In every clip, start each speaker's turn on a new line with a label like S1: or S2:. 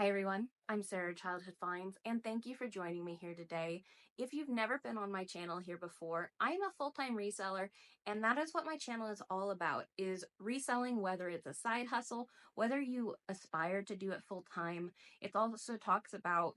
S1: Hi everyone, I'm Sarah Childhood Finds, and thank you for joining me here today. If you've never been on my channel here before, I'm a full-time reseller, and that is what my channel is all about, is reselling, whether it's a side hustle, whether you aspire to do it full-time. It also talks about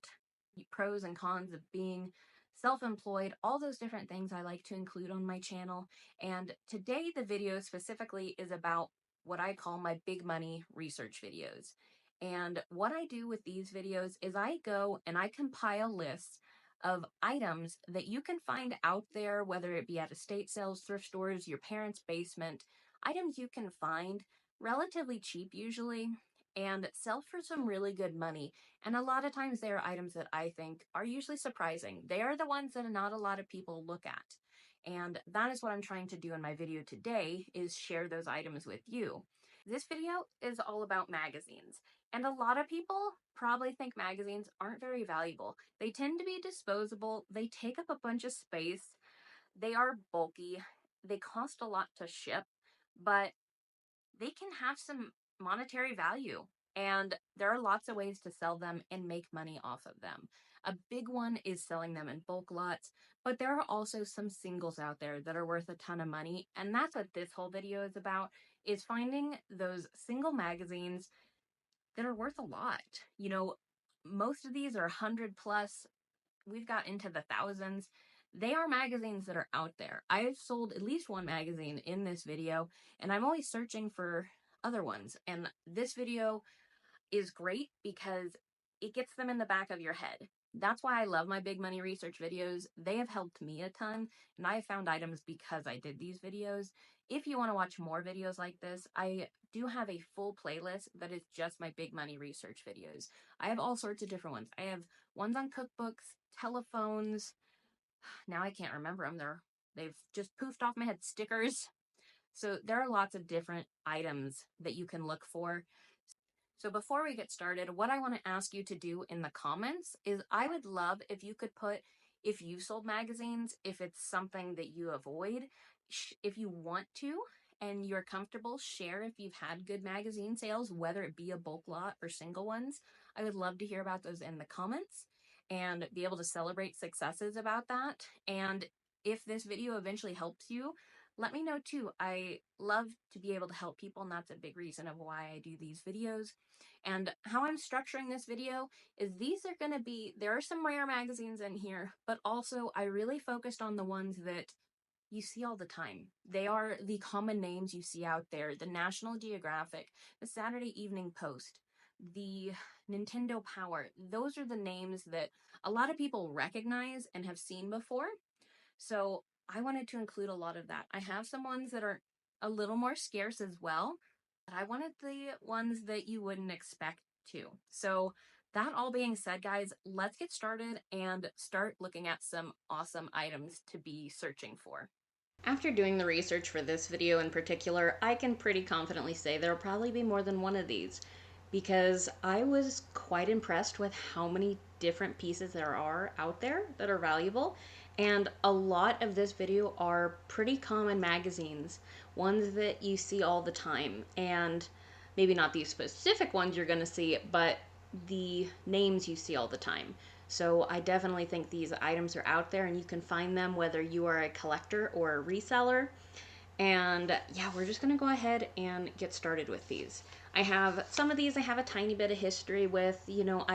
S1: pros and cons of being self-employed, all those different things I like to include on my channel. And today the video specifically is about what I call my big money research videos. And what I do with these videos is I go and I compile lists of items that you can find out there, whether it be at estate sales, thrift stores, your parents' basement, items you can find relatively cheap usually and sell for some really good money. And a lot of times they are items that I think are usually surprising. They are the ones that not a lot of people look at. And that is what I'm trying to do in my video today, is share those items with you. This video is all about magazines. And a lot of people probably think magazines aren't very valuable. They tend to be disposable, they take up a bunch of space, they are bulky, they cost a lot to ship, but they can have some monetary value. And there are lots of ways to sell them and make money off of them. A big one is selling them in bulk lots, but there are also some singles out there that are worth a ton of money. And that's what this whole video is about, is finding those single magazines that are worth a lot. You know, most of these are 100 plus. We've got into the thousands. They are magazines that are out there. I've sold at least one magazine in this video, and I'm always searching for other ones. And this video is great because it gets them in the back of your head. That's why I love my big money research videos. They have helped me a ton, and I have found items because I did these videos. If you want to watch more videos like this, I do have a full playlist that is just my big money research videos. I have all sorts of different ones. I have ones on cookbooks, telephones. Now I can't remember them. They've just poofed off my head. Stickers. So there are lots of different items that you can look for. So before we get started, what I want to ask you to do in the comments is I would love if you could put if you've sold magazines, if it's something that you avoid, if you want to and you're comfortable, share if you've had good magazine sales, whether it be a bulk lot or single ones. I would love to hear about those in the comments and be able to celebrate successes about that. And if this video eventually helps you, let me know too. I love to be able to help people, and that's a big reason of why I do these videos. And how I'm structuring this video is these are going to be, there are some rare magazines in here, but also I really focused on the ones that you see all the time. They are the common names you see out there: the National Geographic, the Saturday Evening Post, the Nintendo Power. Those are the names that a lot of people recognize and have seen before. So I wanted to include a lot of that. I have some ones that are a little more scarce as well, but I wanted the ones that you wouldn't expect to. So that all being said, guys, let's get started and start looking at some awesome items to be searching for. After doing the research for this video in particular, I can pretty confidently say there'll probably be more than one of these, because I was quite impressed with how many different pieces there are out there that are valuable. And a lot of this video are pretty common magazines, ones that you see all the time. And maybe not these specific ones you're going to see, but the names you see all the time. So I definitely think these items are out there and you can find them whether you are a collector or a reseller. And yeah, we're just gonna go ahead and get started with these. I have some of these I have a tiny bit of history with. You know,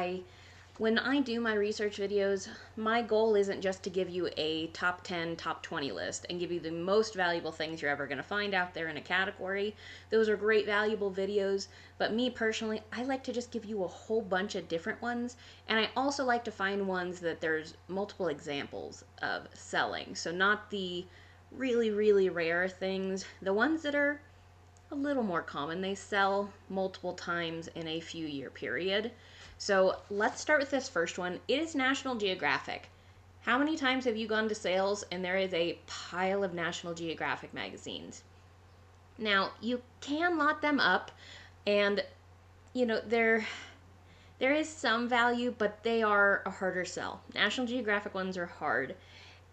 S1: when I do my research videos, my goal isn't just to give you a top 10, top 20 list and give you the most valuable things you're ever going to find out there in a category. Those are great, valuable videos, but me personally, I like to just give you a whole bunch of different ones, and I also like to find ones that there's multiple examples of selling. So not the really, really rare things, the ones that are a little more common. They sell multiple times in a few year period. So let's start with this first one. It is National Geographic. How many times have you gone to sales and there is a pile of National Geographic magazines? Now, you can lot them up, and you know, there is some value, but they are a harder sell. National Geographic ones are hard,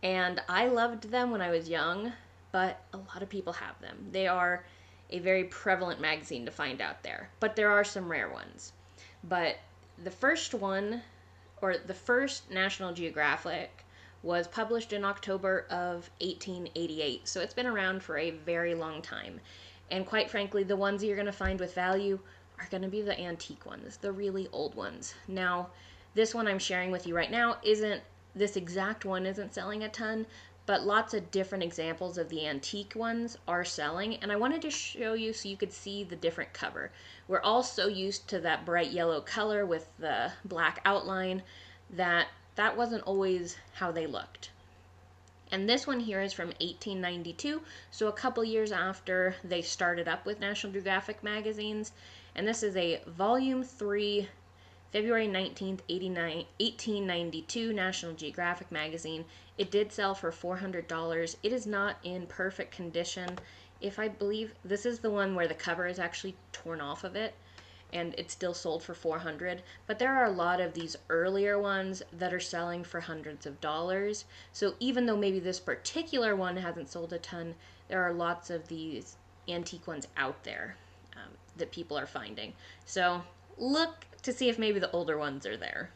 S1: and I loved them when I was young, but a lot of people have them. They are a very prevalent magazine to find out there, but there are some rare ones. But the first one, or the first National Geographic, was published in October of 1888. So it's been around for a very long time. And quite frankly, the ones you're going to find with value are going to be the antique ones, the really old ones. Now, this one I'm sharing with you right now this exact one isn't selling a ton, but lots of different examples of the antique ones are selling, and I wanted to show you so you could see the different cover. We're all so used to that bright yellow color with the black outline that wasn't always how they looked. And this one here is from 1892, so a couple years after they started up with National Geographic magazines. And this is a volume 3, February 19th, 1892 National Geographic magazine. It did sell for $400. It is not in perfect condition. If I believe this is the one where the cover is actually torn off of it, and it's still sold for $400. But there are a lot of these earlier ones that are selling for hundreds of dollars. So even though maybe this particular one hasn't sold a ton, there are lots of these antique ones out there that people are finding. So look to see if maybe the older ones are there.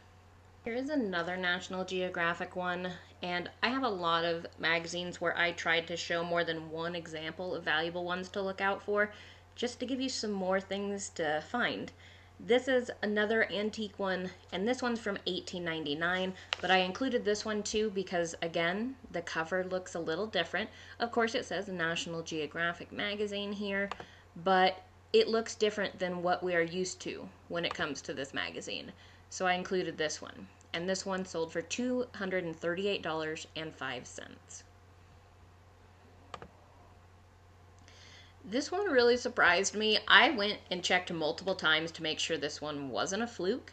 S1: Here is another National Geographic one, and I have a lot of magazines where I tried to show more than one example of valuable ones to look out for, just to give you some more things to find. This is another antique one, and this one's from 1899, but I included this one too because, again, the cover looks a little different. Of course, it says National Geographic magazine here, but it looks different than what we are used to when it comes to this magazine. So I included this one, and this one sold for $238.05. This one really surprised me. I went and checked multiple times to make sure this one wasn't a fluke,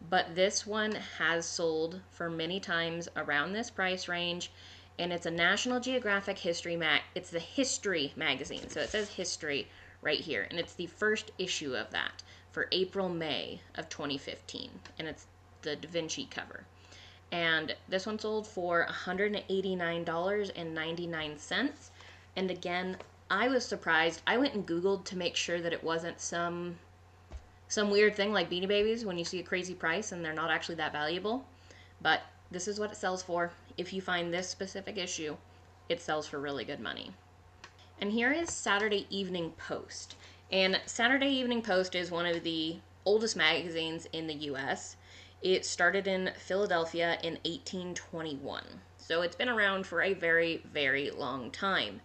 S1: but this one has sold for many times around this price range, and it's a National Geographic history it's the History magazine, so it says History right here, and it's the first issue of that for April-May of 2015, and it's the Da Vinci cover. And this one sold for $189.99, and again, I was surprised. I went and Googled to make sure that it wasn't some weird thing like Beanie Babies when you see a crazy price and they're not actually that valuable. But this is what it sells for. If you find this specific issue, it sells for really good money. And here is Saturday Evening Post. And Saturday Evening Post is one of the oldest magazines in the U.S. It started in Philadelphia in 1821. So it's been around for a very, very long time.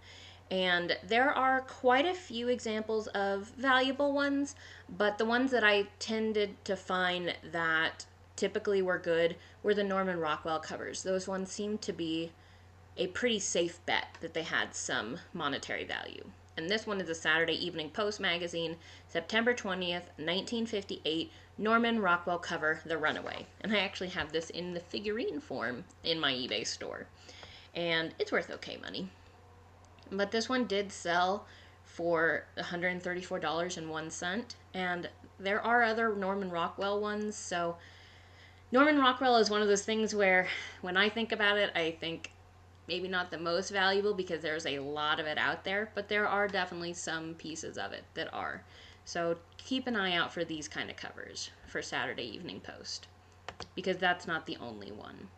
S1: And there are quite a few examples of valuable ones, but the ones that I tended to find that typically were good were the Norman Rockwell covers. Those ones seemed to be a pretty safe bet that they had some monetary value. And this one is a Saturday Evening Post magazine, September 20th, 1958, Norman Rockwell cover, The Runaway. And I actually have this in the figurine form in my eBay store. And it's worth okay money. But this one did sell for $134.01, and there are other Norman Rockwell ones. So Norman Rockwell is one of those things where when I think about it, I think maybe not the most valuable because there's a lot of it out there, but there are definitely some pieces of it that are. So keep an eye out for these kind of covers for Saturday Evening Post, because that's not the only one.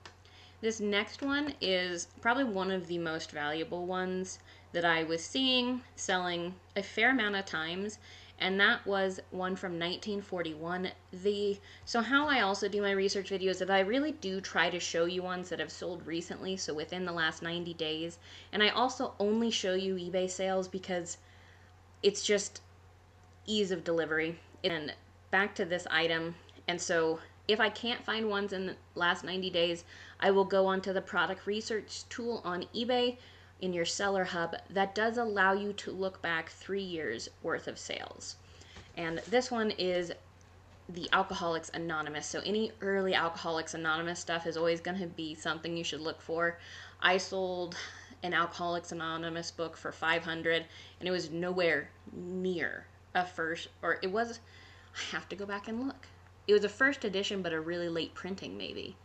S1: This next one is probably one of the most valuable ones that I was seeing selling a fair amount of times, and that was one from 1941. So how I also do my research videos is that I really do try to show you ones that have sold recently, so within the last 90 days, and I also only show you eBay sales because it's just ease of delivery. And back to this item, and so if I can't find ones in the last 90 days, I will go onto the product research tool on eBay in your seller hub that does allow you to look back 3 years worth of sales. And this one is the Alcoholics Anonymous. So any early Alcoholics Anonymous stuff is always going to be something you should look for. I sold an Alcoholics Anonymous book for $500, and it was nowhere near a first, or it was, I have to go back and look. It was a first edition, but a really late printing, maybe.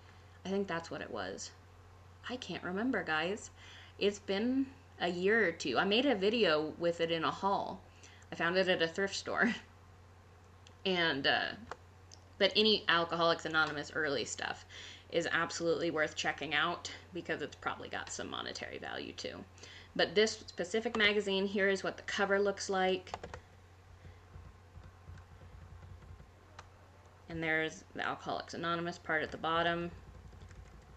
S1: I think that's what it was. I can't remember, guys. It's been a year or two. I made a video with it in a haul. I found it at a thrift store. And But any Alcoholics Anonymous early stuff is absolutely worth checking out because it's probably got some monetary value too. But this specific magazine, here is what the cover looks like. And there's the Alcoholics Anonymous part at the bottom.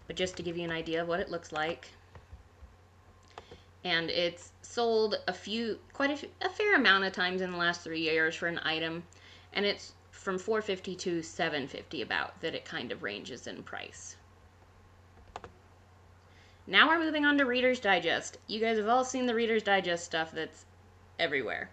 S1: But just to give you an idea of what it looks like. And it's sold a fair amount of times in the last 3 years for an item. And it's from $4.50 to $7.50 about that it kind of ranges in price. Now we're moving on to Reader's Digest. You guys have all seen the Reader's Digest stuff that's everywhere.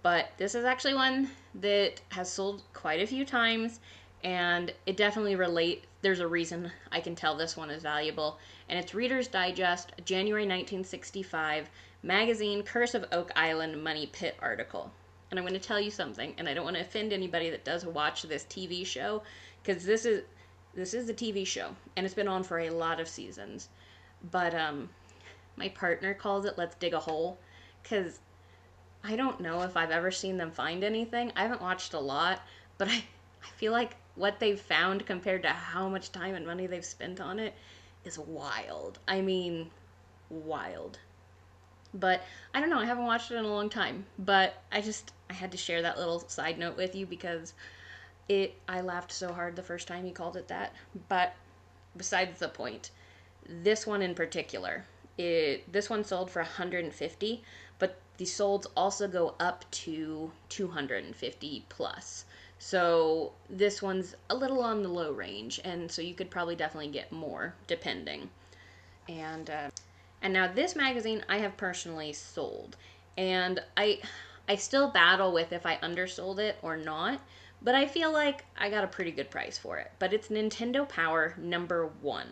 S1: But this is actually one that has sold quite a few times, and it definitely there's a reason I can tell this one is valuable. And it's Reader's Digest, January 1965, magazine, Curse of Oak Island Money Pit article. And I'm going to tell you something, and I don't want to offend anybody that does watch this TV show, because this is a TV show, and it's been on for a lot of seasons. But my partner calls it Let's Dig a Hole, because I don't know if I've ever seen them find anything. I haven't watched a lot, but I feel like what they've found compared to how much time and money they've spent on it is wild. I mean, wild. But I don't know, I haven't watched it in a long time. But I had to share that little side note with you because I laughed so hard the first time he called it that. But besides the point, this one in particular, this one sold for $150, but the solds also go up to $250 plus. So this one's a little on the low range, and so you could probably definitely get more depending. And now this magazine I have personally sold, and I still battle with if I undersold it or not, but I feel like I got a pretty good price for it. But it's Nintendo Power #1.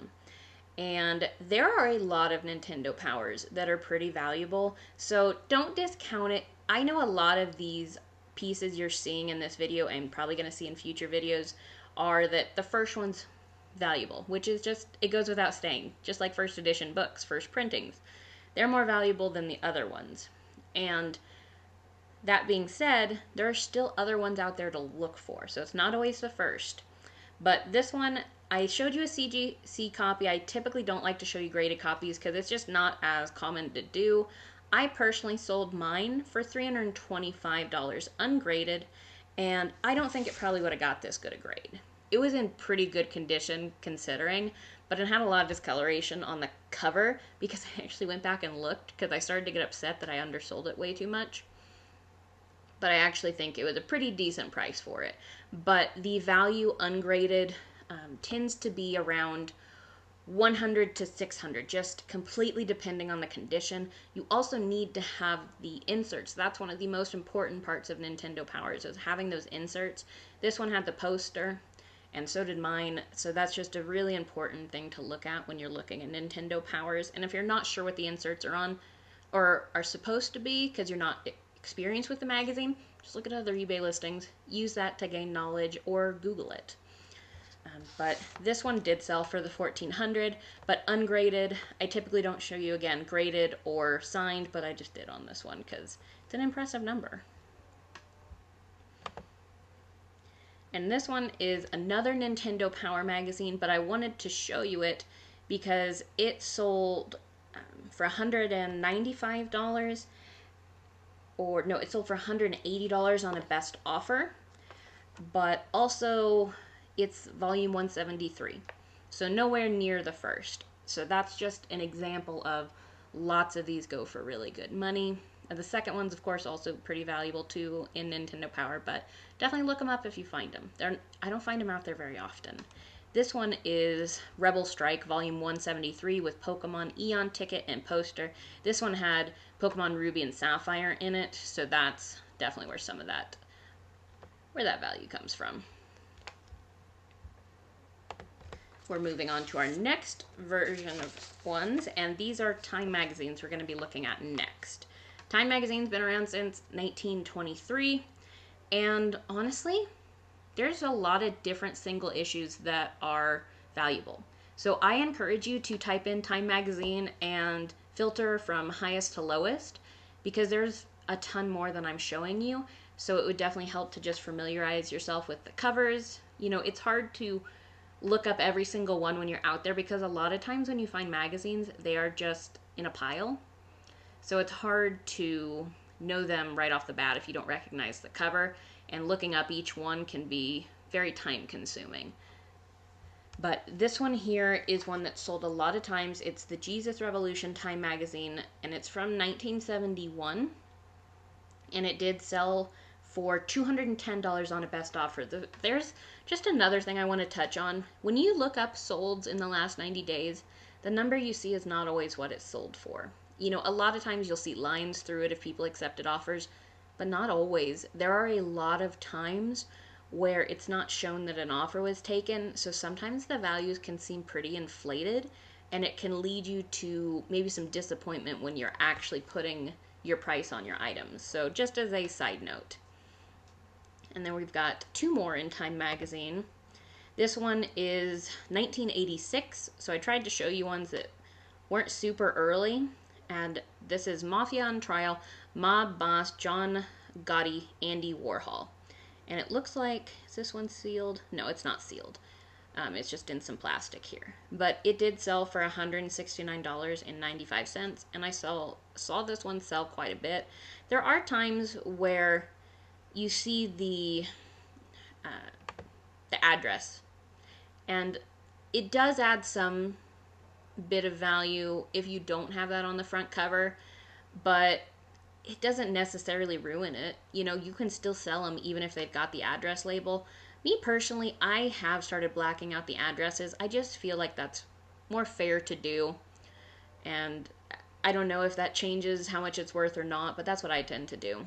S1: And there are a lot of Nintendo Powers that are pretty valuable, so don't discount it. I know a lot of these pieces you're seeing in this video and probably going to see in future videos are that the first one's valuable, which is it goes without saying, just like first edition books, first printings. They're more valuable than the other ones. And that being said, there are still other ones out there to look for, so it's not always the first. But this one, I showed you a CGC copy. I typically don't like to show you graded copies because it's just not as common to do. I personally sold mine for $325 ungraded, and I don't think it probably would have got this good a grade. It was in pretty good condition considering, but it had a lot of discoloration on the cover because I actually went back and looked because I started to get upset that I undersold it way too much. But I actually think it was a pretty decent price for it. But the value ungraded tends to be around $100 to $600, just completely depending on the condition. You also need to have the inserts. That's one of the most important parts of Nintendo Powers, is having those inserts. This one had the poster, and so did mine. So that's just a really important thing to look at when you're looking at Nintendo Powers. And if you're not sure what the inserts are on or are supposed to be because you're not experienced with the magazine, just look at other eBay listings, use that to gain knowledge, or Google it. But this one did sell for the $1,400, but ungraded. I typically don't show you again graded or signed, but I just did on this one because it's an impressive number. And this one is another Nintendo Power magazine, but I wanted to show you it because it sold for $195. Or no, it sold for $180 on a best offer, but also it's volume 173, so nowhere near the first. So that's just an example of lots of these go for really good money. And the second one's of course also pretty valuable too in Nintendo Power, but definitely look them up if you find them. I don't find them out there very often. This one is Rebel Strike, volume 173 with Pokemon Eon ticket and poster. This one had Pokemon Ruby and Sapphire in it, so that's definitely where that value comes from. We're moving on to our next version of ones, and these are Time magazines we're going to be looking at next. Time magazine's been around since 1923, and honestly, there's a lot of different single issues that are valuable. So I encourage you to type in Time magazine and filter from highest to lowest, because there's a ton more than I'm showing you. So it would definitely help to just familiarize yourself with the covers, It's hard to look up every single one when you're out there because a lot of times when you find magazines, they are just in a pile. So it's hard to know them right off the bat if you don't recognize the cover, and looking up each one can be very time consuming. But this one here is one that's sold a lot of times. It's the Jesus Revolution Time magazine, and it's from 1971. And it did sell for $210 on a best offer. There's just another thing I want to touch on. When you look up solds in the last 90 days, the number you see is not always what it's sold for. A lot of times you'll see lines through it if people accepted offers, but not always. There are a lot of times where it's not shown that an offer was taken, so sometimes the values can seem pretty inflated, and it can lead you to maybe some disappointment when you're actually putting your price on your items. So just as a side note. And then we've got two more in Time magazine. This one is 1986, so I tried to show you ones that weren't super early. And this is Mafia on Trial, Mob Boss John Gotti, Andy Warhol. And it looks like, is this one sealed? No, it's not sealed. It's just in some plastic here. But it did sell for $169.95, and I saw this one sell quite a bit. There are times where you see the address, and it does add some bit of value if you don't have that on the front cover, but it doesn't necessarily ruin it. You can still sell them even if they've got the address label. Me personally, I have started blacking out the addresses. I just feel like that's more fair to do. And I don't know if that changes how much it's worth or not, but that's what I tend to do.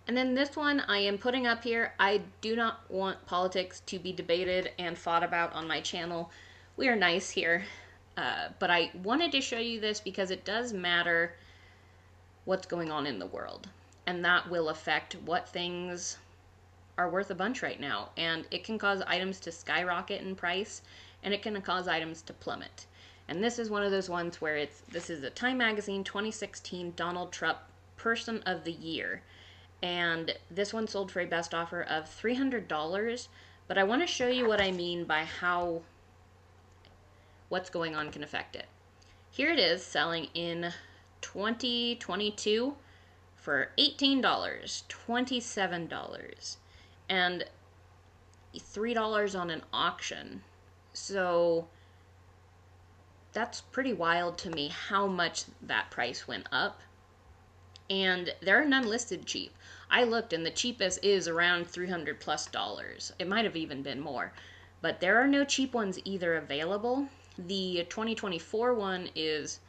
S1: And then this one I am putting up here. I do not want politics to be debated and fought about on my channel. We are nice here. But I wanted to show you this because it does matter what's going on in the world. And that will affect what things are worth a bunch right now. And it can cause items to skyrocket in price, and it can cause items to plummet. And this is one of those ones where this is a Time Magazine 2016 Donald Trump Person of the Year. And this one sold for a best offer of $300. But I want to show you what I mean by how what's going on can affect it. Here it is selling in 2022 for $18, $27, and $3 on an auction. So that's pretty wild to me how much that price went up. And there are none listed cheap. I looked, and the cheapest is around $300+. It might have even been more. But there are no cheap ones either available. The 2024 one is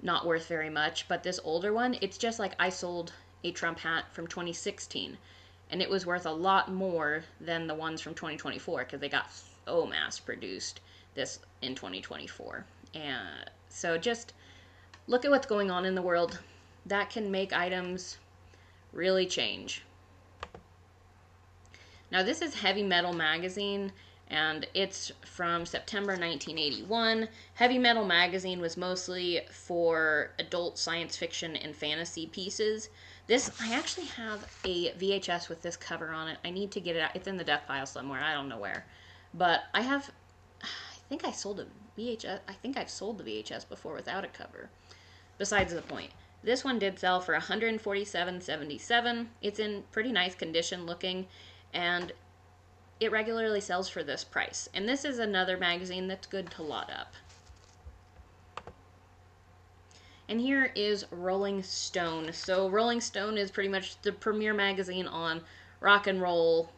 S1: not worth very much, but this older one, it's just like I sold a Trump hat from 2016, and it was worth a lot more than the ones from 2024 because they got so mass produced this in 2024. And so just look at what's going on in the world. That can make items really change. Now this is Heavy Metal Magazine, and it's from September 1981. Heavy Metal Magazine was mostly for adult science fiction and fantasy pieces. I actually have a VHS with this cover on it. I need to get it out. It's in the death pile somewhere. I don't know where. But I think I sold a VHS. I think I've sold the VHS before without a cover. Besides the point. This one did sell for $147.77. It's in pretty nice condition looking, and it regularly sells for this price. And this is another magazine that's good to lot up. And here is Rolling Stone. So Rolling Stone is pretty much the premier magazine on rock and roll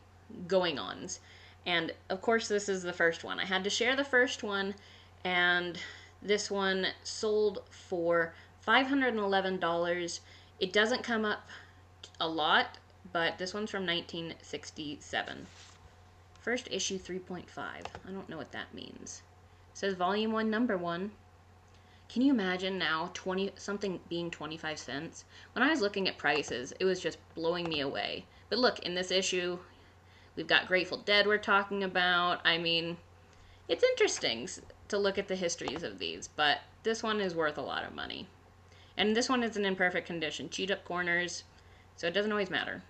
S1: going-ons. And of course this is the first one. I had to share the first one, and this one sold for $511. It doesn't come up a lot, but this one's from 1967. First issue 3.5. I don't know what that means. It says volume 1, number 1. Can you imagine now something being 25 cents? When I was looking at prices, it was just blowing me away. But look, in this issue, we've got Grateful Dead we're talking about. I mean, it's interesting to look at the histories of these, but this one is worth a lot of money. And this one isn't in perfect condition. Chewed up corners, so it doesn't always matter.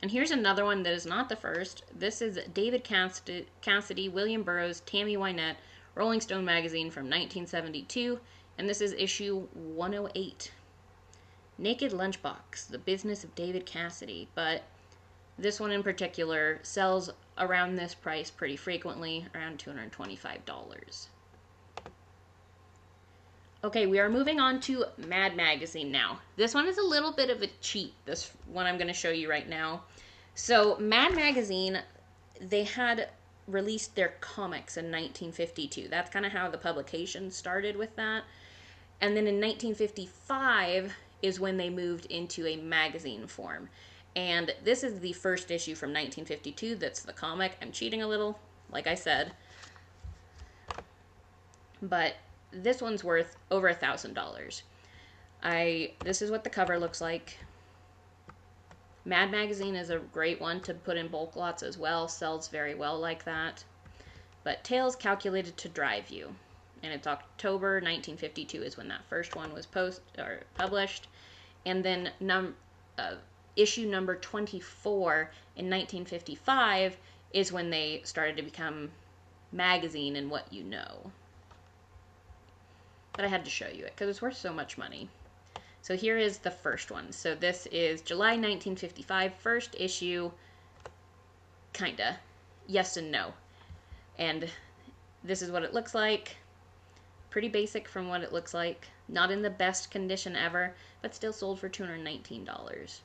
S2: And here's another one that is not the first. This is David Cassidy, William Burroughs, Tammy Wynette, Rolling Stone magazine from 1972, and this is issue 108. Naked Lunchbox, The Business of David Cassidy, but this one in particular sells around this price pretty frequently, around $225. Okay, we are moving on to Mad Magazine now. This one is a little bit of a cheat, this one I'm going to show you right now. So, Mad Magazine, they had released their comics in 1952. That's kind of how the publication started with that. And then in 1955 is when they moved into a magazine form. And this is the first issue from 1952 that's the comic. I'm cheating a little, like I said. But this one's worth over $1,000. This is what the cover looks like. Mad Magazine is a great one to put in bulk lots as well. Sells very well like that. But Tales Calculated to Drive You. And it's October 1952 is when that first one was published. And then issue number 24 in 1955 is when they started to become magazine and what you know. But I had to show you it because it's worth so much money. So here is the first one. So this is July 1955, first issue. Kinda. Yes and no. And this is what it looks like. Pretty basic from what it looks like. Not in the best condition ever, but still sold for $219.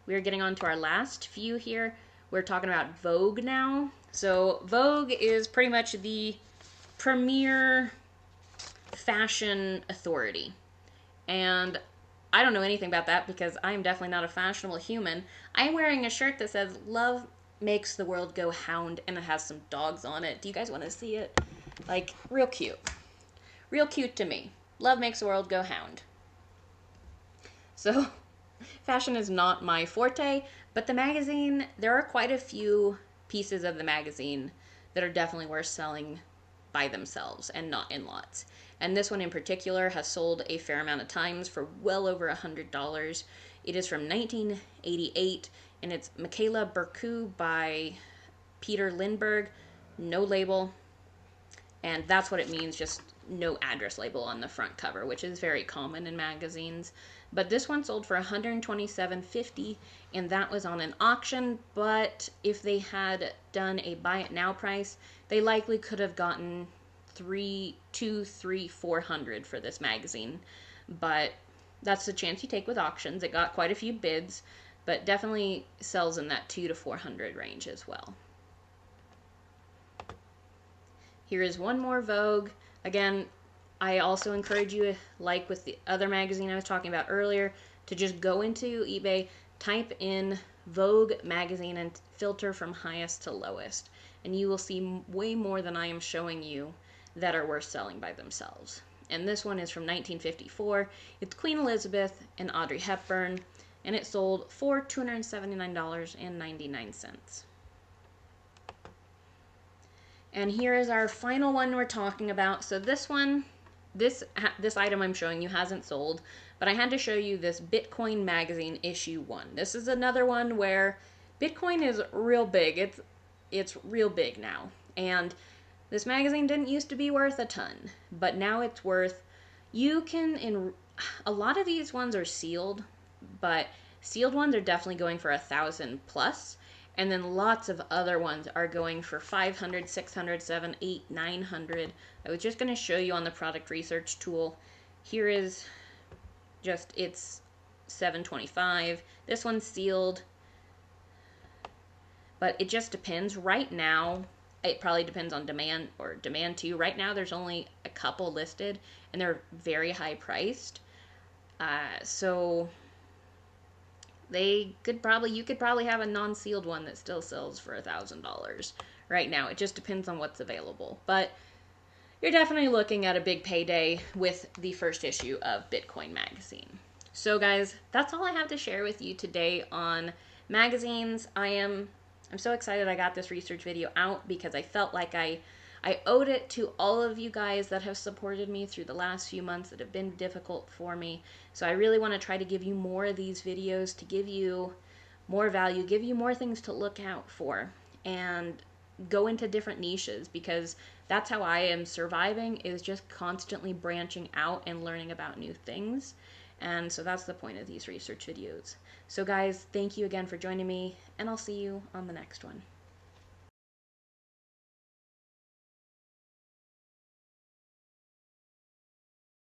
S2: We are getting on to our last few here. We're talking about Vogue now. So Vogue is pretty much the premier fashion authority. And I don't know anything about that because I am definitely not a fashionable human. I'm wearing a shirt that says "Love makes the world go hound," and it has some dogs on it. Do you guys want to see it? Like, real cute. Real cute to me. Love makes the world go hound. So, fashion is not my forte, but the magazine, there are quite a few pieces of the magazine that are definitely worth selling by themselves and not in lots. And this one in particular has sold a fair amount of times for well over $100. It is from 1988, and it's Michaela Berku by Peter Lindbergh, no label. And that's what it means, just no address label on the front cover, which is very common in magazines. But this one sold for $127.50, and that was on an auction. But if they had done a buy it now price, they likely could have gotten $400 for this magazine. But that's the chance you take with auctions. It got quite a few bids, but definitely sells in that $200 to $400 range as well. Here is one more Vogue. Again, I also encourage you, like with the other magazine I was talking about earlier, to just go into eBay, type in Vogue magazine, and filter from highest to lowest. And you will see way more than I am showing you that are worth selling by themselves. And this one is from 1954. It's Queen Elizabeth and Audrey Hepburn, and it sold for $279.99. And here is our final one we're talking about. So this one, this item I'm showing you hasn't sold, but I had to show you this Bitcoin magazine issue 1. This is another one where Bitcoin is real big. It's real big now. And this magazine didn't used to be worth a ton, but now it's worth, a lot of these ones are sealed, but sealed ones are definitely going for $1,000 plus. And then lots of other ones are going for $500, $600, $700, $800, $900. I was just going to show you on the product research tool. Here is just, it's $725. This one's sealed. But it just depends. Right now, it probably depends on demand too. Right now, there's only a couple listed, and they're very high priced. So you could probably have a non-sealed one that still sells for $1,000 right now. It just depends on what's available. But you're definitely looking at a big payday with the first issue of Bitcoin magazine. So guys, that's all I have to share with you today on magazines. I'm so excited I got this research video out because I felt like I owed it to all of you guys that have supported me through the last few months that have been difficult for me. So I really want to try to give you more of these videos to give you more value, give you more things to look out for, and go into different niches, because that's how I am surviving, is just constantly branching out and learning about new things. And so that's the point of these research videos. So guys, thank you again for joining me, and I'll see you on the next one.